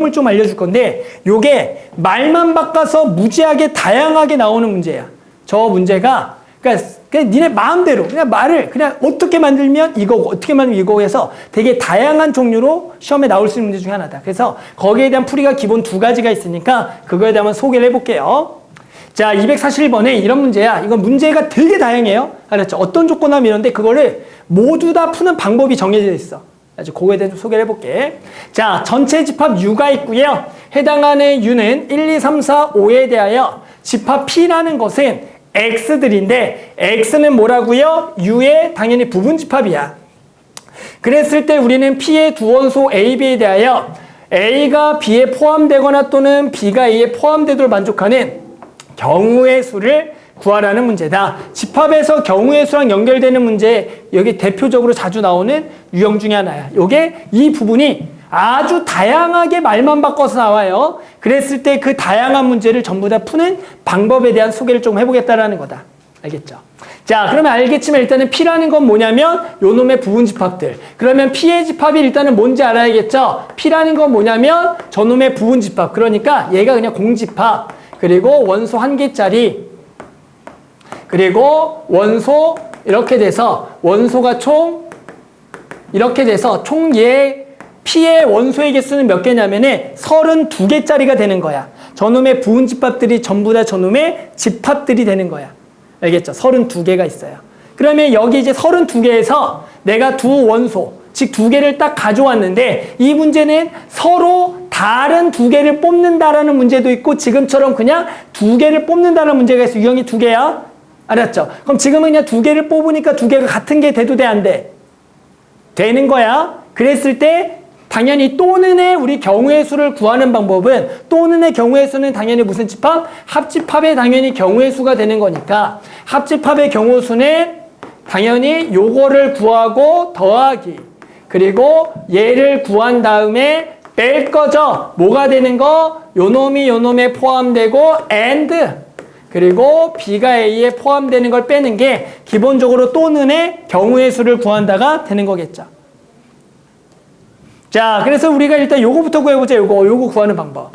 을 좀 알려줄 건데 요게 말만 바꿔서 무지하게 다양하게 나오는 문제야. 저 문제가 그냥 니네 마음대로 그냥 말을 그냥 어떻게 만들면 이거고 어떻게 만들면 이거고 해서 되게 다양한 종류로 시험에 나올 수 있는 문제 중에 하나다. 그래서 거기에 대한 풀이가 기본 2가지가 있으니까 그거에 대한 소개를 해볼게요. 자, 241번에 이런 문제야. 이건 문제가 되게 다양해요. 알았죠? 어떤 조건 하면 이런데 그거를 모두 다 푸는 방법이 정해져 있어. 아주 그거에 대해서 소개를 해볼게. 자, 전체 집합 U가 있고요. 해당하는 U는 1, 2, 3, 4, 5에 대하여 집합 P라는 것은 X들인데 X는 뭐라고요? U의 당연히 부분 집합이야. 그랬을 때 우리는 P의 두 원소 A, B에 대하여 A가 B에 포함되거나 또는 B가 A에 포함되도록 만족하는 경우의 수를 구하라는 문제다. 집합에서 경우의 수랑 연결되는 문제, 여기 대표적으로 자주 나오는 유형 중에 하나야. 요게 이 부분이 아주 다양하게 말만 바꿔서 나와요. 그랬을 때 그 다양한 문제를 전부 다 푸는 방법에 대한 소개를 좀 해보겠다라는 거다. 알겠죠? 자, 그러면 알겠지만 일단은 P라는 건 뭐냐면 요 놈의 부분 집합들. 그러면 P의 집합이 일단은 뭔지 알아야겠죠? P라는 건 뭐냐면 저놈의 부분 집합. 그러니까 얘가 그냥 공집합. 그리고 원소 1개짜리. 그리고 원소 이렇게 돼서 원소가 총 이렇게 돼서 총 얘 P의 원소의 개수는 몇 개냐면은 32개짜리가 되는 거야. 저놈의 부분 집합들이 전부 다 저놈의 집합들이 되는 거야. 알겠죠? 32개가 있어요. 그러면 여기 이제 32개에서 내가 두 원소, 즉 2개를 딱 가져왔는데 이 문제는 서로 다른 2개를 뽑는다라는 문제도 있고 지금처럼 그냥 2개를 뽑는다는 문제가 있어. 유형이 2개야. 알았죠? 그럼 지금은 그냥 2개를 뽑으니까 2개가 같은 게 돼도 돼, 안 돼? 되는 거야. 그랬을 때 당연히 또는의 우리 경우의 수를 구하는 방법은 또는의 경우의 수는 당연히 무슨 집합? 합집합의 당연히 경우의 수가 되는 거니까 합집합의 경우 수는 당연히 요거를 구하고 더하기 그리고 얘를 구한 다음에 뺄 거죠. 뭐가 되는 거? 요놈이 요놈에 포함되고 and 그리고 B가 A에 포함되는 걸 빼는 게 기본적으로 또는의 경우의 수를 구한다가 되는 거겠죠. 자, 그래서 우리가 일단 요거부터 구해보자. 요거 구하는 방법.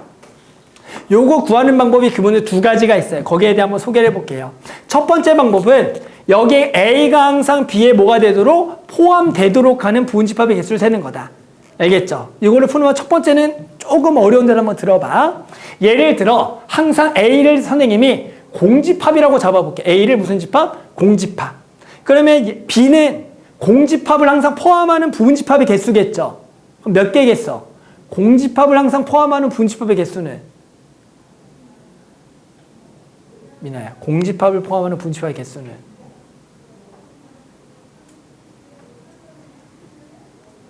요거 구하는 방법이 기본적으로 2가지가 있어요. 거기에 대해 한번 소개를 해볼게요. 첫 번째 방법은 여기 A가 항상 B에 뭐가 되도록 포함되도록 하는 부분집합의 개수를 세는 거다. 알겠죠? 이거를 푸는 첫 번째는 조금 어려운 데를 한번 들어봐. 예를 들어 항상 A를 선생님이 공집합이라고 잡아볼게. A를 무슨 집합? 공집합. 그러면 B는 공집합을 항상 포함하는 부분집합의 개수겠죠. 그럼 몇 개겠어? 공집합을 항상 포함하는 부분집합의 개수는? 미나야, 공집합을 포함하는 부분집합의 개수는?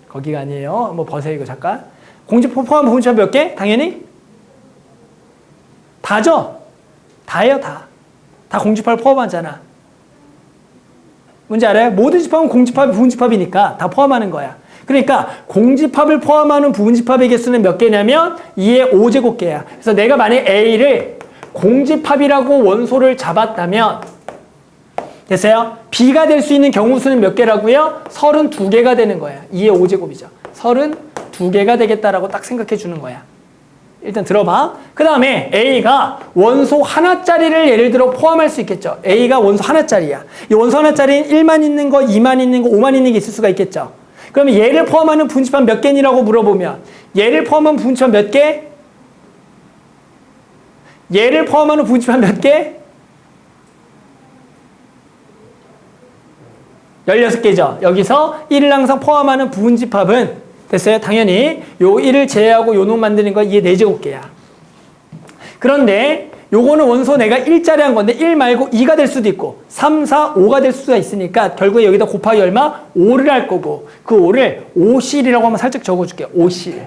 거기가 아니에요. 한번 보세요, 이거 잠깐. 공집합 포함한 부분집합 몇 개? 당연히? 다죠? 다예요, 다. 다 공집합을 포함하잖아. 뭔지 알아요? 모든 집합은 공집합이 부분집합이니까 다 포함하는 거야. 그러니까 공집합을 포함하는 부분집합의 개수는 몇 개냐면 2의 5제곱개야. 그래서 내가 만약에 A를 공집합이라고 원소를 잡았다면 됐어요? B가 될 수 있는 경우 수는 몇 개라고요? 32개가 되는 거야. 2의 5제곱이죠. 32개가 되겠다라고 딱 생각해 주는 거야. 일단 들어봐. 그 다음에 A가 원소 하나짜리를 예를 들어 포함할 수 있겠죠. A가 원소 하나짜리야. 이 원소 하나짜리는 1만 있는 거, 2만 있는 거, 5만 있는 게 있을 수가 있겠죠. 그러면 얘를 포함하는 부분집합 몇 개니라고 물어보면 얘를 포함하는 부분집합 몇 개? 얘를 포함하는 부분집합 몇 개? 16개죠. 여기서 1을 항상 포함하는 부분집합은 됐어요? 당연히 요 1을 제외하고 요 놈 만드는 거 이게 4제곱개야. 그런데 요거는 원소 내가 1짜리 한 건데 1 말고 2가 될 수도 있고 3, 4, 5가 될 수가 있으니까 결국에 여기다 곱하기 얼마? 5를 할 거고 그 5를 5실이라고 한번 살짝 적어줄게요. 5실.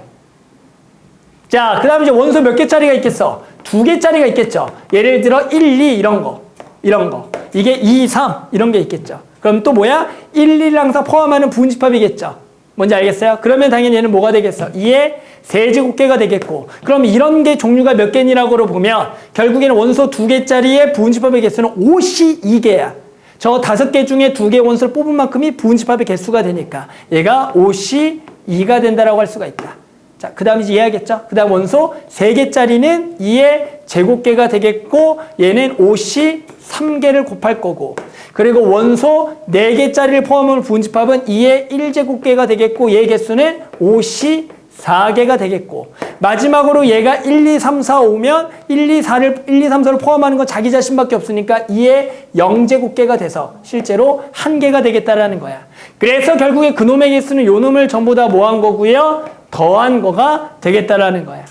자, 그 다음에 이제 원소 몇 개짜리가 있겠어? 2개짜리가 있겠죠. 예를 들어 1, 2 이런 거. 이게 2, 3 이런 게 있겠죠. 그럼 또 뭐야? 1, 2를 항상 포함하는 부분집합이겠죠. 뭔지 알겠어요? 그러면 당연히 얘는 뭐가 되겠어? 2의 세제곱개가 되겠고 그럼 이런 게 종류가 몇 개니라고 보면 결국에는 원소 2개짜리의 부분집합의 개수는 52개야. 저 5개 중에 2개 원소를 뽑은 만큼이 부분집합의 개수가 되니까 얘가 52가 된다라고 할 수가 있다. 자, 그 다음 이제 이해하겠죠? 그 다음 원소 3개짜리는 2의 제곱계가 되겠고, 얘는 5씨 3개를 곱할 거고, 그리고 원소 4개짜리를 포함한 부분집합은 2의 1제곱계가 되겠고, 얘 개수는 5씨 4개가 되겠고, 마지막으로 얘가 1, 2, 3, 4, 5면 1, 2, 3, 4를 포함하는 건 자기 자신밖에 없으니까 2의 0제곱계가 돼서 실제로 1개가 되겠다라는 거야. 그래서 결국에 그놈의 개수는 요 놈을 전부 다 뭐 한 거고요? 더한 거가 되겠다라는 거야.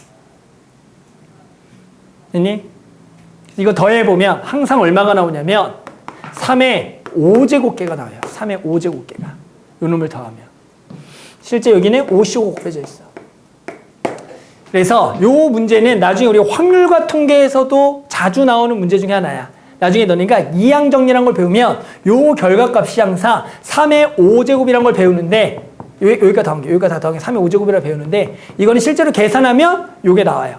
됐니? 이거 더해보면 항상 얼마가 나오냐면 3의 5제곱계가 나와요. 3의 5제곱계가. 요 놈을 더하면. 실제 여기는 5씩 곱해져 있어. 그래서 요 문제는 나중에 우리 확률과 통계에서도 자주 나오는 문제 중에 하나야. 나중에 너네가 이항정리라는 걸 배우면 요 결과값이 항상 3의 5제곱이라는 걸 배우는데, 여기가 더한 게, 여기가 다 더한 게 3의 5제곱이라고 배우는데, 이거는 실제로 계산하면 요게 나와요.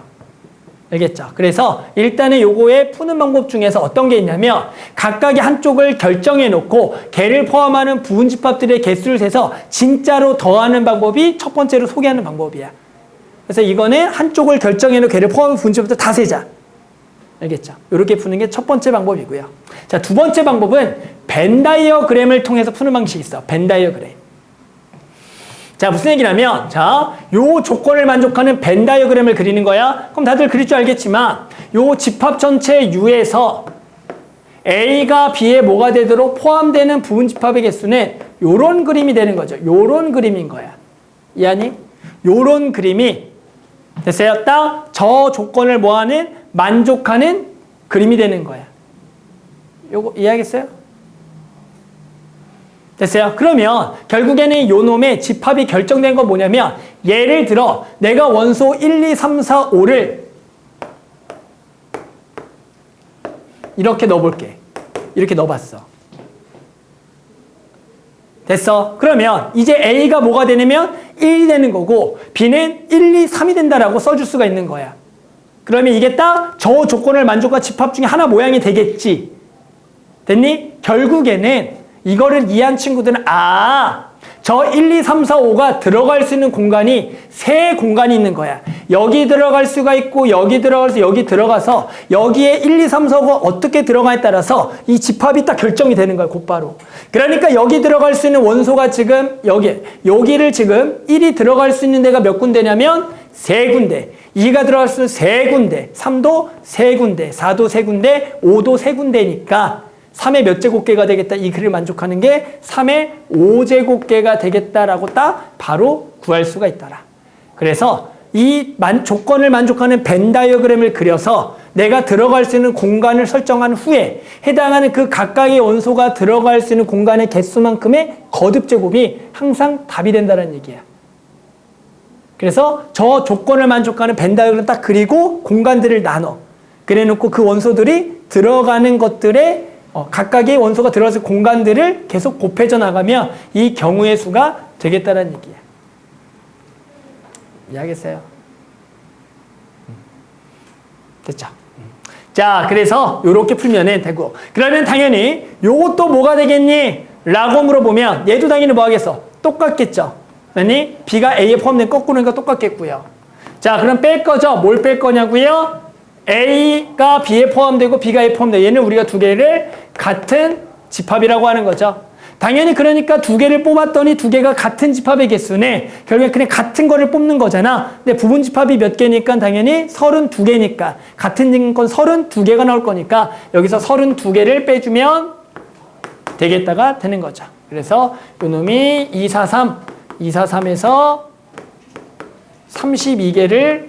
알겠죠? 그래서 일단은 요거의 푸는 방법 중에서 어떤 게 있냐면, 각각의 한쪽을 결정해 놓고 걔를 포함하는 부분집합들의 개수를 세서 진짜로 더하는 방법이 첫 번째로 소개하는 방법이야. 그래서 이거는 한쪽을 결정해 놓고 걔를 포함한 부분집합들 다 세자. 알겠죠? 이렇게 푸는 게 첫 번째 방법이고요. 자, 두 번째 방법은 벤 다이어그램을 통해서 푸는 방식이 있어. 벤 다이어그램. 자, 무슨 얘기냐면, 자, 요 조건을 만족하는 벤 다이어그램을 그리는 거야. 그럼 다들 그릴 줄 알겠지만, 요 집합 전체 U에서 A가 B에 뭐가 되도록 포함되는 부분 집합의 개수는 요런 그림이 되는 거죠. 요런 그림인 거야. 이해하니? 요런 그림이 됐어요? 딱 저 조건을 뭐하는? 만족하는 그림이 되는 거야. 요거 이해하겠어요? 됐어요? 그러면 결국에는 요 놈의 집합이 결정된 건 뭐냐면, 예를 들어 내가 원소 1, 2, 3, 4, 5를 이렇게 넣어볼게. 이렇게 넣어봤어. 됐어? 그러면 이제 A가 뭐가 되냐면 1이 되는 거고, B는 1, 2, 3이 된다라고 써줄 수가 있는 거야. 그러면 이게 딱 저 조건을 만족한 집합 중에 하나 모양이 되겠지. 됐니? 결국에는 이거를 이해한 친구들은, 저 1, 2, 3, 4, 5가 들어갈 수 있는 공간이 세 공간이 있는 거야. 여기 들어갈 수가 있고, 여기 들어가서 여기 들어가서 여기에 1, 2, 3, 4, 5가 어떻게 들어가에 따라서 이 집합이 딱 결정이 되는 거야, 곧바로. 그러니까 여기 들어갈 수 있는 원소가 지금 여기를 지금 1이 들어갈 수 있는 데가 몇 군데냐면 3군데. 2가 들어갈 수 있는 3군데. 3도 3군데. 4도 3군데. 5도 3군데니까 3의 몇 제곱계가 되겠다, 이 글을 만족하는 게 3의 5제곱계가 되겠다라고 딱 바로 구할 수가 있더라. 그래서 이 조건을 만족하는 벤 다이어그램을 그려서 내가 들어갈 수 있는 공간을 설정한 후에 해당하는 그 각각의 원소가 들어갈 수 있는 공간의 개수만큼의 거듭제곱이 항상 답이 된다는 얘기야. 그래서 저 조건을 만족하는 벤 다이어그램 딱 그리고 공간들을 나눠 그래놓고 그 원소들이 들어가는 것들의 각각의 원소가 들어가서 공간들을 계속 곱해져 나가면 이 경우의 수가 되겠다는 얘기야. 이해하겠어요? 됐죠? 자, 그래서 요렇게 풀면은 되고, 그러면 당연히 요것도 뭐가 되겠니? 라고 물어보면 얘도 당연히 뭐 하겠어? 똑같겠죠? 아니, B가 A에 포함된 거꾸로니까 똑같겠고요. 자, 그럼 뺄 거죠? 뭘 뺄 거냐고요? A가 B에 포함되고 B가 A에 포함되고, 얘는 우리가 두 개를 같은 집합이라고 하는 거죠. 당연히 그러니까 두 개를 뽑았더니 두 개가 같은 집합의 개수네. 결국에 그냥 같은 거를 뽑는 거잖아. 근데 부분 집합이 몇 개니까 당연히 32개니까 같은 건 32개가 나올 거니까 여기서 32개를 빼주면 되겠다가 되는 거죠. 그래서 요놈이 243에서 32개를